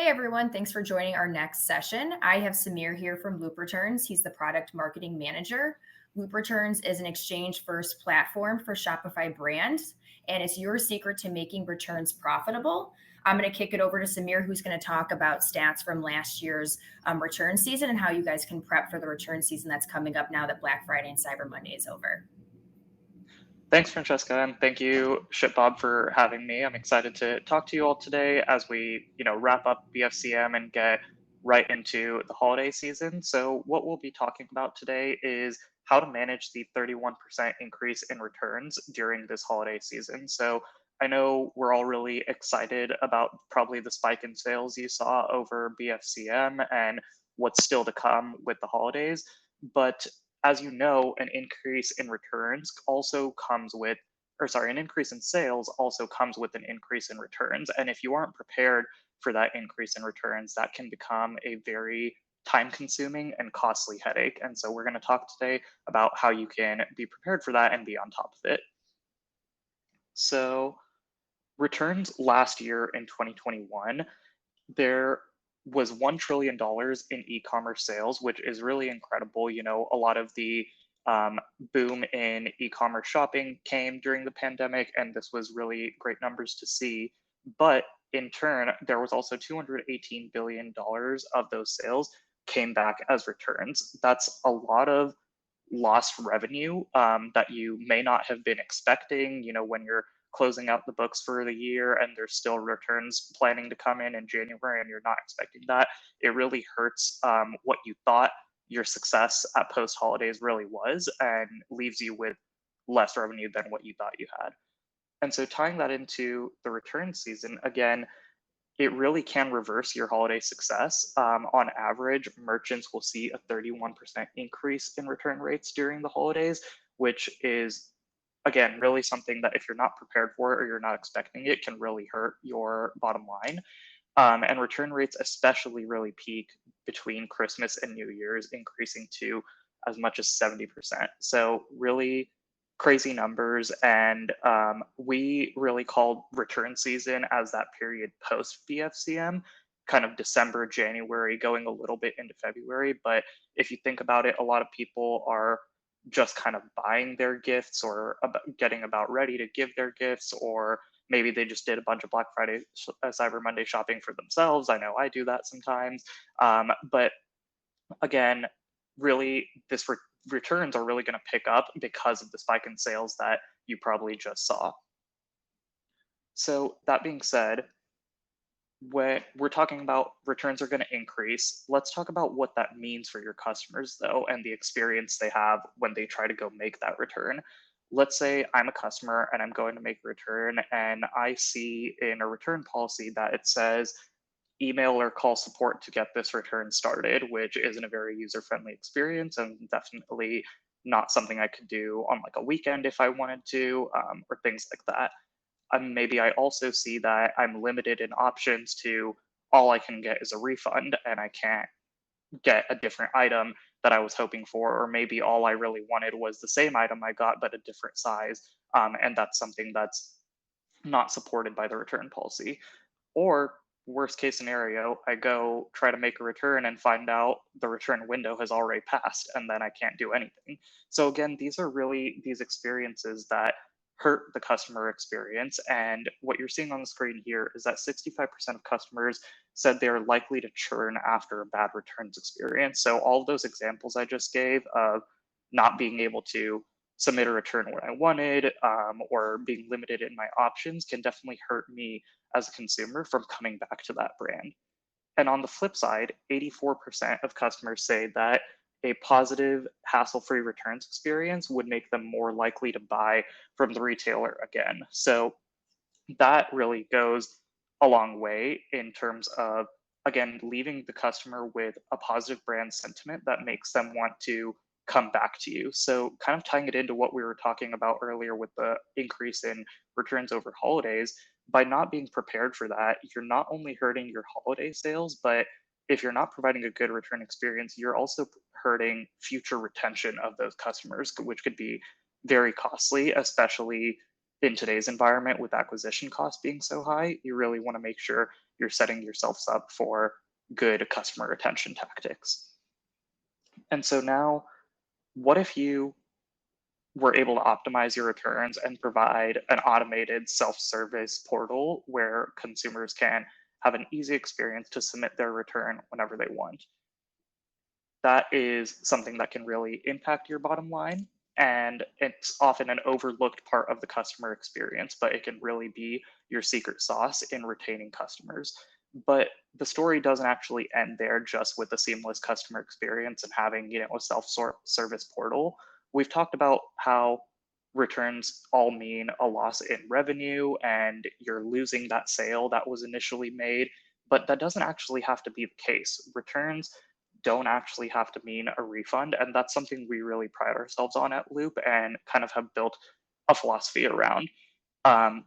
everyone. Thanks for joining our next session. I have Samir here from Loop Returns. He's the product marketing manager. Loop Returns is an exchange first platform for Shopify brands, and it's your secret to making returns profitable. I'm going to kick it over to Samir, who's going to talk about stats from last year's return season and how you guys can prep for the return season that's coming up now that Black Friday and Cyber Monday is over. Thanks, Francesca, and thank you, ShipBob, for having me. I'm excited to talk to you all today as we, wrap up BFCM and get right into the holiday season. So what we'll be talking about today is how to manage the 31% increase in returns during this holiday season. So I know we're all really excited about probably the spike in sales you saw over BFCM and what's still to come with the holidays, but as you know, an increase in returns also comes with, an increase in sales also comes with an increase in returns. And if you aren't prepared for that increase in returns, that can become a very time consuming and costly headache. And so we're going to talk today about how you can be prepared for that and be on top of it. So returns last year in 2021, there was $1 trillion in e-commerce sales, which is really incredible. A lot of the boom in e-commerce shopping came during the pandemic, and this was really great numbers to see. But in turn, there was also $218 billion of those sales came back as returns. That's a lot of lost revenue that you may not have been expecting, when you're closing out the books for the year and there's still returns planning to come in January and you're not expecting that. It really hurts what you thought your success at post holidays really was and leaves you with less revenue than what you thought you had. And so tying that into the return season, again, it really can reverse your holiday success. On average, merchants will see a 31% increase in return rates during the holidays, which is, again, really something that if you're not prepared for it or you're not expecting it, can really hurt your bottom line. And return rates especially really peak between Christmas and New Year's, increasing to as much as 70%. So really crazy numbers. And we really called return season as that period post BFCM, kind of December, January, going a little bit into February. But if you think about it, a lot of people are just kind of buying their gifts or getting about ready to give their gifts, or maybe they just did a bunch of Black Friday, Cyber Monday shopping for themselves. I know I do that sometimes. But again, really, returns are really going to pick up because of the spike in sales that you probably just saw. So that being said, when we're talking about returns are going to increase, let's talk about what that means for your customers, though, and the experience they have when they try to go make that return. Let's say I'm a customer and I'm going to make a return, and I see in a return policy that it says email or call support to get this return started, which isn't a very user-friendly experience and definitely not something I could do on like a weekend if I wanted to, or things like that. Maybe I also see that I'm limited in options to all I can get is a refund and I can't get a different item that I was hoping for, or maybe all I really wanted was the same item I got but a different size, and that's something that's not supported by the return policy. Or worst case scenario, I go try to make a return and find out the return window has already passed and then I can't do anything. So again, these are really these experiences that hurt the customer experience. And what you're seeing on the screen here is that 65% of customers said they're likely to churn after a bad returns experience. So all of those examples I just gave of not being able to submit a return when I wanted, or being limited in my options can definitely hurt me as a consumer from coming back to that brand. And on the flip side, 84% of customers say that a positive, hassle-free returns experience would make them more likely to buy from the retailer again. So that really goes a long way in terms of, again, leaving the customer with a positive brand sentiment that makes them want to come back to you. So kind of tying it into what we were talking about earlier with the increase in returns over holidays, by not being prepared for that, you're not only hurting your holiday sales, but if you're not providing a good return experience, you're also hurting future retention of those customers, which could be very costly, especially in today's environment with acquisition costs being so high. You really want to make sure you're setting yourselves up for good customer retention tactics. And so now, what if you were able to optimize your returns and provide an automated self-service portal where consumers can have an easy experience to submit their return whenever they want? That is something that can really impact your bottom line. And it's often an overlooked part of the customer experience, but it can really be your secret sauce in retaining customers. But the story doesn't actually end there just with the seamless customer experience and having, a self-service portal. We've talked about how returns all mean a loss in revenue and you're losing that sale that was initially made, but that doesn't actually have to be the case. Returns don't actually have to mean a refund. And that's something we really pride ourselves on at Loop and kind of have built a philosophy around. Um,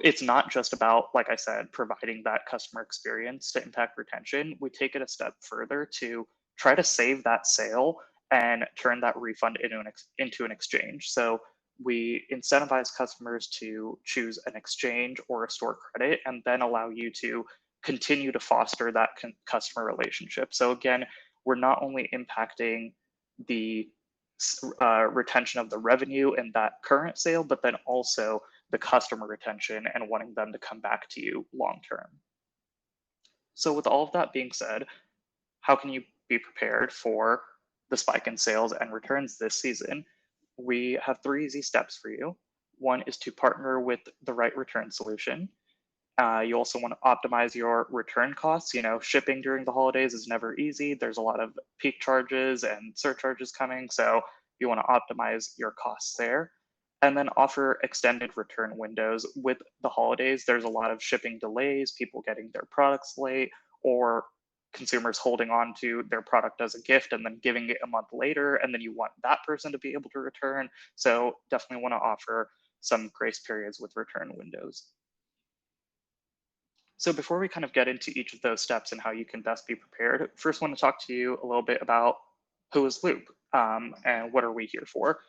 it's not just about, like I said, providing that customer experience to impact retention. We take it a step further to try to save that sale and turn that refund into an exchange. So we incentivize customers to choose an exchange or a store credit and then allow you to continue to foster that customer relationship. So again, we're not only impacting the retention of the revenue in that current sale, but then also the customer retention and wanting them to come back to you long term. So, with all of that being said, how can you be prepared for the spike in sales and returns this season? We have 3 easy steps for you. One is to partner with the right return solution. You also want to optimize your return costs. Shipping during the holidays is never easy. There's a lot of peak charges and surcharges coming. So you want to optimize your costs there. And then offer extended return windows. With the holidays, there's a lot of shipping delays, people getting their products late, or consumers holding on to their product as a gift and then giving it a month later. And then you want that person to be able to return. So definitely want to offer some grace periods with return windows. So before we kind of get into each of those steps and how you can best be prepared, first want to talk to you a little bit about who is Loop, and what are we here for.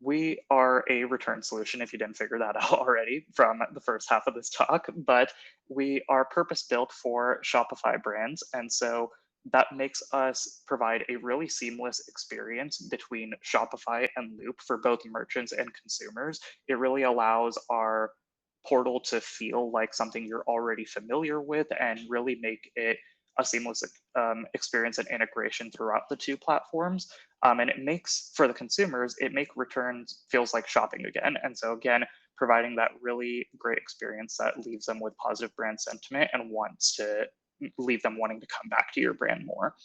We are a return solution, if you didn't figure that out already from the first half of this talk, but we are purpose built for Shopify brands. And so that makes us provide a really seamless experience between Shopify and Loop for both merchants and consumers. It really allows our portal to feel like something you're already familiar with and really make it a seamless experience and integration throughout the two platforms. And it makes, for the consumers, it make returns feels like shopping again. And so again, providing that really great experience that leaves them with positive brand sentiment and wants to leave them wanting to come back to your brand more.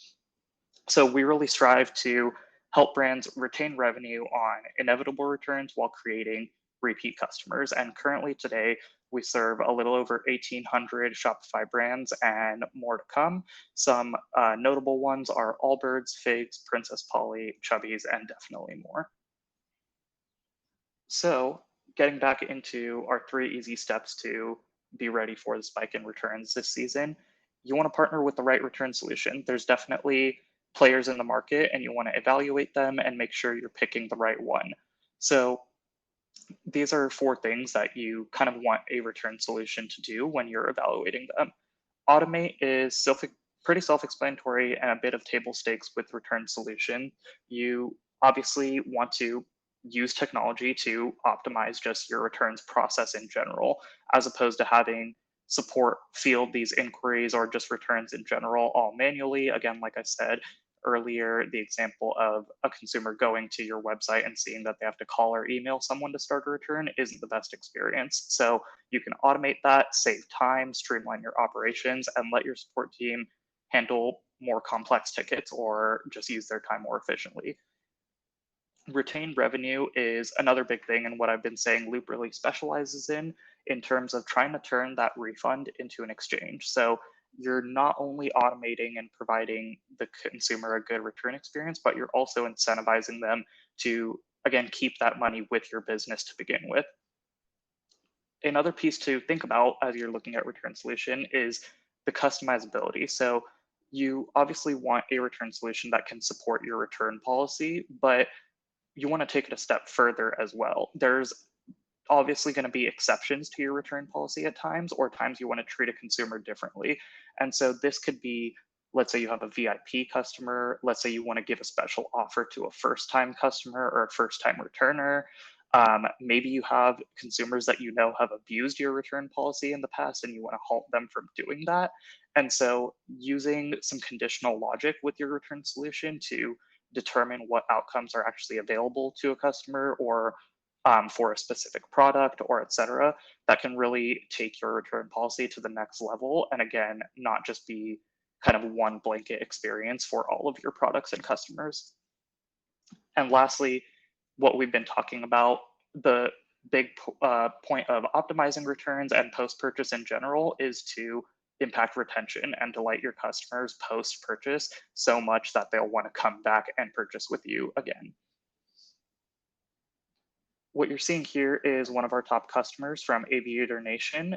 So we really strive to help brands retain revenue on inevitable returns while creating repeat customers. And currently today, we serve a little over 1,800 Shopify brands and more to come. Some notable ones are Allbirds, Figs, Princess Polly, Chubbies, and definitely more. So getting back into our 3 easy steps to be ready for the spike in returns this season, you want to partner with the right return solution. There's definitely players in the market and you want to evaluate them and make sure you're picking the right one. So these are 4 things that you kind of want a return solution to do when you're evaluating them. Automate is pretty self-explanatory and a bit of table stakes with return solution. You obviously want to use technology to optimize just your returns process in general, as opposed to having support field these inquiries or just returns in general all manually. Again, like I said earlier, the example of a consumer going to your website and seeing that they have to call or email someone to start a return isn't the best experience. So you can automate that, save time, streamline your operations, and let your support team handle more complex tickets or just use their time more efficiently. Retained revenue is another big thing, and what I've been saying Loop really specializes in terms of trying to turn that refund into an exchange. So you're not only automating and providing the consumer a good return experience, but you're also incentivizing them to, again, keep that money with your business to begin with. Another piece to think about as you're looking at return solution is the customizability. So you obviously want a return solution that can support your return policy, but you want to take it a step further as well. There's obviously going to be exceptions to your return policy at times, or times you want to treat a consumer differently. And so this could be, let's say you have a VIP customer, let's say you want to give a special offer to a first time customer or a first time returner. Maybe you have consumers that you know have abused your return policy in the past and you want to halt them from doing that. And so using some conditional logic with your return solution to determine what outcomes are actually available to a customer, or for a specific product, or et cetera, that can really take your return policy to the next level. And again, not just be kind of one blanket experience for all of your products and customers. And lastly, what we've been talking about, the big point of optimizing returns and post-purchase in general is to impact retention and delight your customers post-purchase so much that they'll want to come back and purchase with you again. What you're seeing here is one of our top customers from Aviator Nation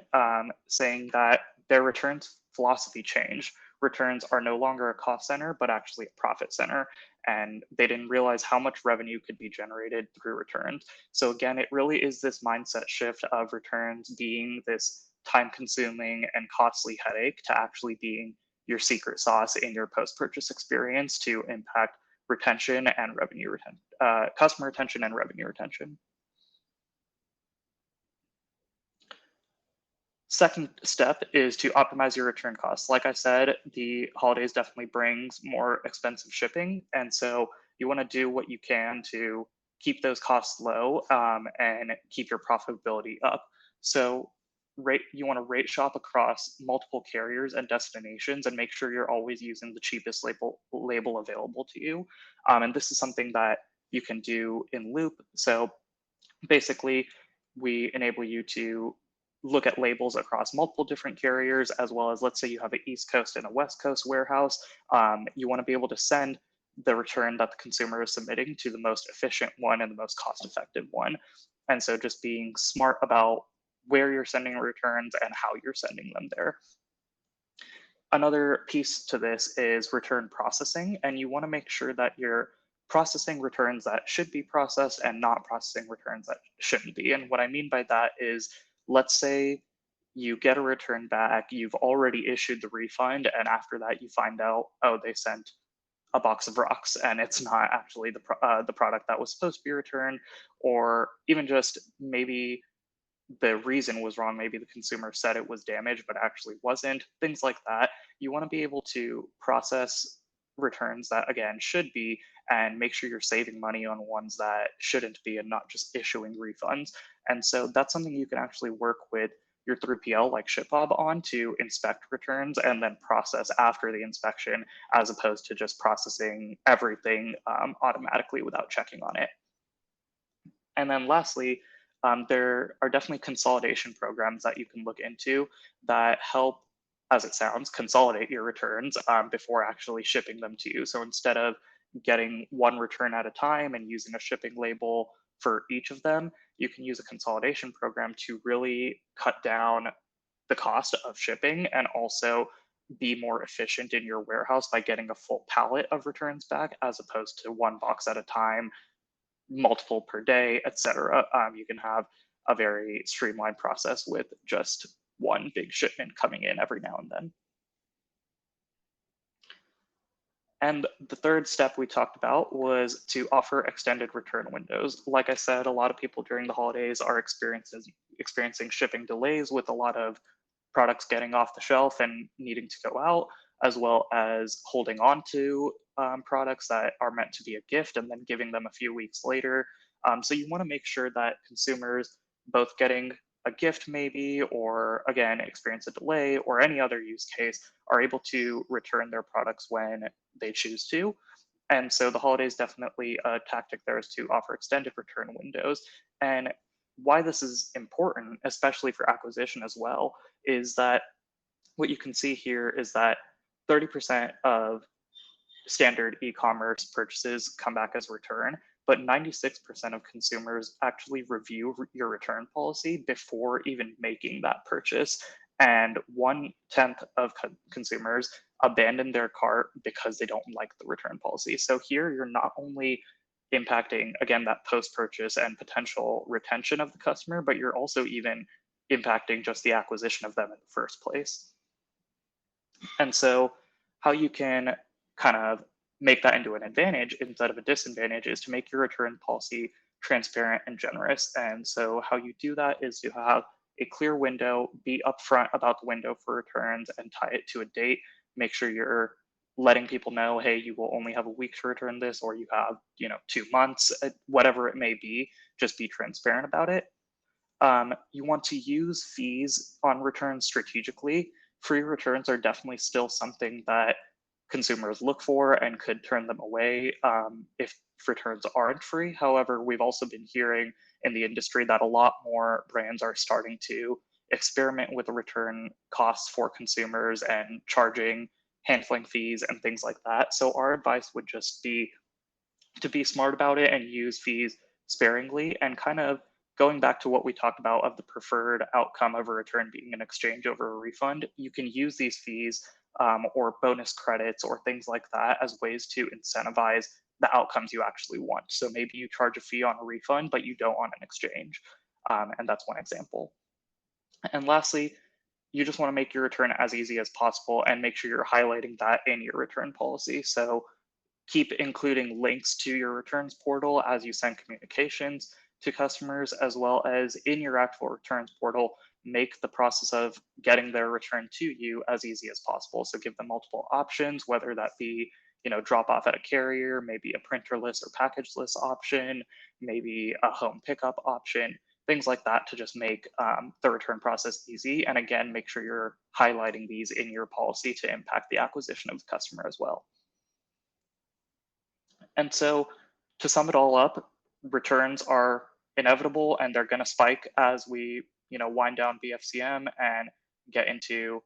saying that their returns philosophy changed. Returns are no longer a cost center, but actually a profit center. And they didn't realize how much revenue could be generated through returns. So again, it really is this mindset shift of returns being this time consuming and costly headache to actually being your secret sauce in your post-purchase experience to impact retention and revenue retention, customer retention and revenue retention. Second step is to optimize your return costs. Like I said, the holidays definitely brings more expensive shipping. And so you want to do what you can to keep those costs low and keep your profitability up. So you want to rate shop across multiple carriers and destinations and make sure you're always using the cheapest label available to you. And this is something that you can do in Loop. So basically, we enable you to look at labels across multiple different carriers, as well as, let's say you have an East Coast and a West Coast warehouse. You want to be able to send the return that the consumer is submitting to the most efficient one and the most cost effective one. And so just being smart about where you're sending returns and how you're sending them there. Another piece to this is return processing, and you want to make sure that you're processing returns that should be processed and not processing returns that shouldn't be. And what I mean by that is, let's say you get a return back, you've already issued the refund, and after that you find out, oh, they sent a box of rocks and it's not actually the product that was supposed to be returned, or even just maybe the reason was wrong. Maybe the consumer said it was damaged, but actually wasn't, things like that. You want to be able to process returns that, again, should be, and make sure you're saving money on ones that shouldn't be and not just issuing refunds. And so that's something you can actually work with your 3PL like ShipBob on to inspect returns and then process after the inspection, as opposed to just processing everything automatically without checking on it. And then lastly, there are definitely consolidation programs that you can look into that help, as it sounds, consolidate your returns before actually shipping them to you. So instead of getting one return at a time and using a shipping label for each of them, you can use a consolidation program to really cut down the cost of shipping and also be more efficient in your warehouse by getting a full pallet of returns back, as opposed to one box at a time, multiple per day, etc. You can have a very streamlined process with just one big shipment coming in every now and then. And the third step we talked about was to offer extended return windows. Like I said, a lot of people during the holidays are experiencing shipping delays with a lot of products getting off the shelf and needing to go out, as well as holding on to products that are meant to be a gift and then giving them a few weeks later. So you want to make sure that consumers, both getting a gift maybe, or again, experience a delay or any other use case, are able to return their products when they choose to. And so the holidays definitely a tactic there is to offer extended return windows. And why this is important, especially for acquisition as well, is that what you can see here is that 30% of standard e-commerce purchases come back as return, but 96% of consumers actually review your return policy before even making that purchase. And 1/10 of consumers abandon their cart because they don't like the return policy. So here you're not only impacting, again, that post-purchase and potential retention of the customer, but you're also even impacting just the acquisition of them in the first place. And so how you can kind of make that into an advantage instead of a disadvantage is to make your return policy transparent and generous. And so how you do that is to have a clear window, be upfront about the window for returns and tie it to a date. Make sure you're letting people know, hey, you will only have a week to return this, or you have, 2 months, whatever it may be. Just be transparent about it. You want to use fees on returns strategically. Free returns are definitely still something that consumers look for and could turn them away if returns aren't free. However, we've also been hearing in the industry that a lot more brands are starting to experiment with the return costs for consumers and charging handling fees and things like that. So our advice would just be to be smart about it and use fees sparingly, and kind of going back to what we talked about of the preferred outcome of a return being an exchange over a refund. You can use these fees or bonus credits or things like that as ways to incentivize the outcomes you actually want. So maybe you charge a fee on a refund, but you don't on an exchange. And that's one example. And lastly, you just want to make your return as easy as possible and make sure you're highlighting that in your return policy. So keep including links to your returns portal as you send communications to customers, as well as in your actual returns portal, make the process of getting their return to you as easy as possible. So give them multiple options, whether that be, drop off at a carrier, maybe a printerless or packageless option, maybe a home pickup option, things like that, to just make the return process easy. And again, make sure you're highlighting these in your policy to impact the acquisition of the customer as well. And so to sum it all up, returns are inevitable and they're going to spike as we, wind down BFCM and get into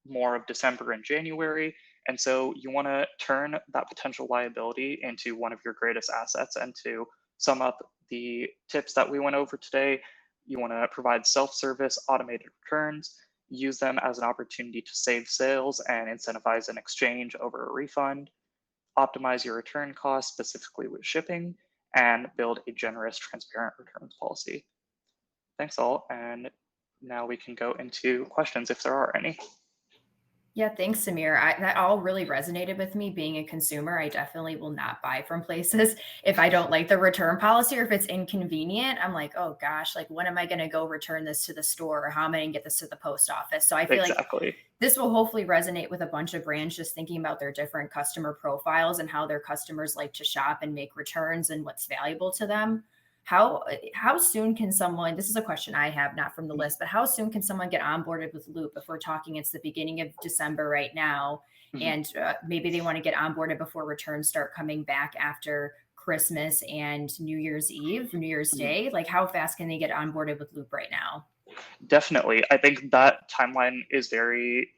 more of December and January. And so you want to turn that potential liability into one of your greatest assets. And to sum up the tips that we went over today, you want to provide self-service automated returns, use them as an opportunity to save sales and incentivize an exchange over a refund, optimize your return costs, specifically with shipping, and build a generous, transparent returns policy. Thanks all, and now we can go into questions if there are any. Yeah, thanks, Samir. That all really resonated with me. Being a consumer, I definitely will not buy from places if I don't like the return policy or if it's inconvenient. I'm like, oh gosh, like when am I going to go return this to the store, or how am I going to get this to the post office? So I feel like Exactly. this will hopefully resonate with a bunch of brands just thinking about their different customer profiles and how their customers like to shop and make returns and what's valuable to them. How soon can someone, this is a question I have, not from the list, but how soon can someone get onboarded with Loop? If we're talking it's the beginning of December right now, Mhm. and maybe they want to get onboarded before returns start coming back after Christmas and New Year's Eve, New Year's Mhm. Day, like how fast can they get onboarded with Loop right now? Definitely. I think that timeline is very,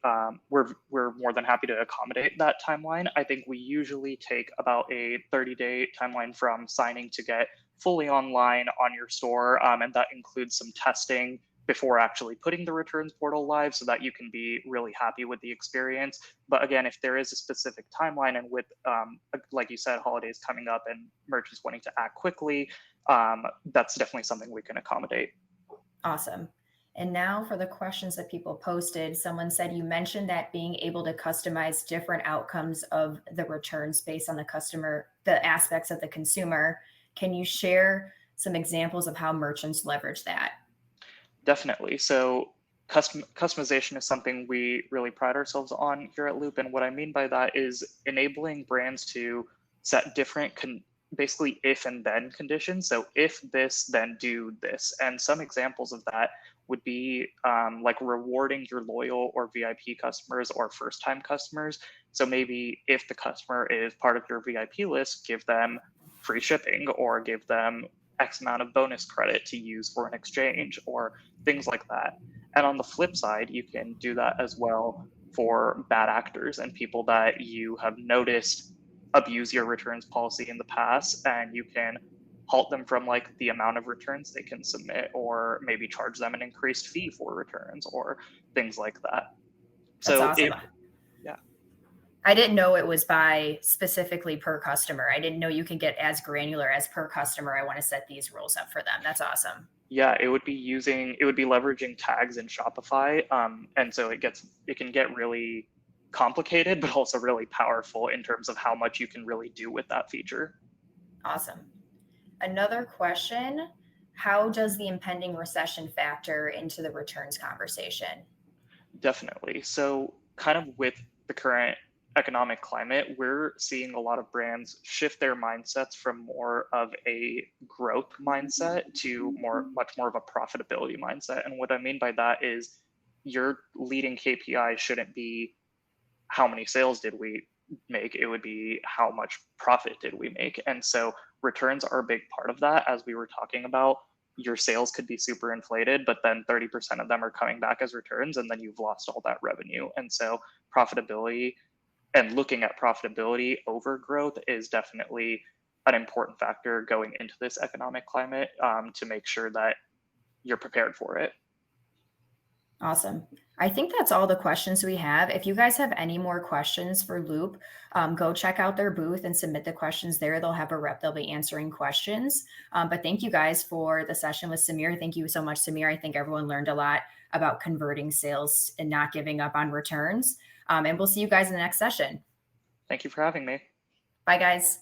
we're more than happy to accommodate that timeline. I think we usually take about a 30-day timeline from signing to get fully online on your store. And that includes some testing before actually putting the returns portal live so that you can be really happy with the experience. But again, if there is a specific timeline and with, like you said, holidays coming up and merchants wanting to act quickly, that's definitely something we can accommodate. Awesome. And now for the questions that people posted. Someone said you mentioned that being able to customize different outcomes of the returns based on the customer, the aspects of the consumer. Can you share some examples of how merchants leverage that? Definitely. So customization is something we really pride ourselves on here at Loop. And what I mean by that is enabling brands to set different basically if and then conditions. So if this, then do this. And some examples of that would be like rewarding your loyal or VIP customers or first time customers. So maybe if the customer is part of your VIP list, give them free shipping or give them X amount of bonus credit to use for an exchange or things like that. And on the flip side, you can do that as well for bad actors and people that you have noticed abuse your returns policy in the past, and you can halt them from like the amount of returns they can submit, or maybe charge them an increased fee for returns or things like that. That's So awesome. if, yeah. I didn't know it was by specifically per customer. I didn't know you can get as granular as per customer. I want to set these rules up for them. That's awesome. Yeah, it would be leveraging tags in Shopify. And so it can get really complicated, but also really powerful in terms of how much you can really do with that feature. Awesome. Another question, how does the impending recession factor into the returns conversation? Definitely. So, kind of with the current economic climate, we're seeing a lot of brands shift their mindsets from more of a growth mindset to much more of a profitability mindset. And what I mean by that is your leading KPI shouldn't be how many sales did we make, it would be how much profit did we make. And so returns are a big part of that. As we were talking about, your sales could be super inflated, but then 30% of them are coming back as returns, and then you've lost all that revenue. And so profitability and looking at profitability over growth is definitely an important factor going into this economic climate, to make sure that you're prepared for it. Awesome. I think that's all the questions we have. If you guys have any more questions for Loop, go check out their booth and submit the questions there. They'll have a rep, they'll be answering questions. But thank you guys for the session with Samir. Thank you so much, Samir. I think everyone learned a lot about converting sales and not giving up on returns. And we'll see you guys in the next session. Thank you for having me. Bye, guys.